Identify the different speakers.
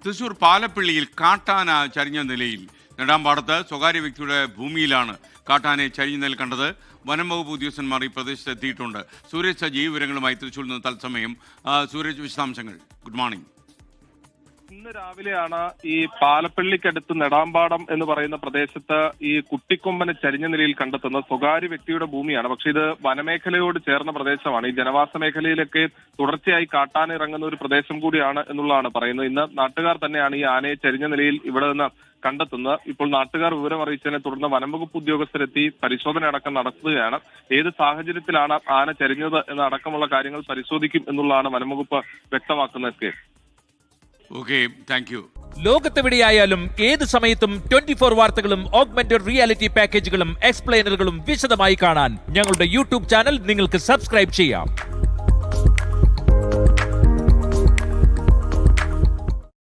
Speaker 1: തൃശൂർ പാലപ്പിള്ളിയിൽ കാട്ടാന ചരിഞ്ഞ നിലയിൽ നെടാമ്പാടത്ത് സ്വകാര്യ വ്യക്തിയുടെ ഭൂമിയിലാണ് കാട്ടാനയെ ചരിഞ്ഞ നിലയിൽ കണ്ടത്. വനം വകുപ്പ് ഉദ്യോഗസ്ഥന്മാർ ഈ പ്രദേശത്ത് എത്തിയിട്ടുണ്ട്. സൂരജ് സജി വിവരങ്ങളുമായി തൃശൂരിൽ നിന്ന് തത്സമയം. സൂരജ്, വിശദാംശങ്ങൾ. Good morning.
Speaker 2: ഇന്ന് രാവിലെയാണ് ഈ പാലപ്പള്ളിക്കടുത്ത് നെടാമ്പാടം എന്ന് പറയുന്ന പ്രദേശത്ത് ഈ കുട്ടിക്കൊമ്പനെ ചരിഞ്ഞ നിലയിൽ കണ്ടെത്തുന്നത്. സ്വകാര്യ വ്യക്തിയുടെ ഭൂമിയാണ്, പക്ഷെ ഇത് വനമേഖലയോട് ചേർന്ന പ്രദേശമാണ്. ഈ ജനവാസ മേഖലയിലൊക്കെ തുടർച്ചയായി കാട്ടാന ഇറങ്ങുന്ന ഒരു പ്രദേശം കൂടിയാണ് എന്നുള്ളതാണ് പറയുന്നത്. ഇന്ന് നാട്ടുകാർ തന്നെയാണ് ഈ ആനയെ ചരിഞ്ഞ നിലയിൽ ഇവിടെ നിന്ന് കണ്ടെത്തുന്നത്. ഇപ്പോൾ നാട്ടുകാർ വിവരം അറിയിച്ചതിനെ തുടർന്ന് വനംവകുപ്പ് ഉദ്യോഗസ്ഥരെത്തി പരിശോധന അടക്കം നടത്തുകയാണ്. ഏത് സാഹചര്യത്തിലാണ് ആന ചരിഞ്ഞത് എന്ന അടക്കമുള്ള കാര്യങ്ങൾ പരിശോധിക്കും എന്നുള്ളതാണ് വനംവകുപ്പ് വ്യക്തമാക്കുന്നത്.
Speaker 1: Okay, thank you.
Speaker 3: ലോകത്തെവിടെയായാലും ഏത് സമയത്തും 24 വാർത്തകളും ഓഗ്മെന്റഡ് റിയാലിറ്റി പാക്കേജുകളും എക്സ്പ്ലെയിനറുകളും വിശദമായി കാണാൻ ഞങ്ങളുടെ യൂട്യൂബ് ചാനൽ നിങ്ങൾക്ക് സബ്സ്ക്രൈബ് ചെയ്യാം.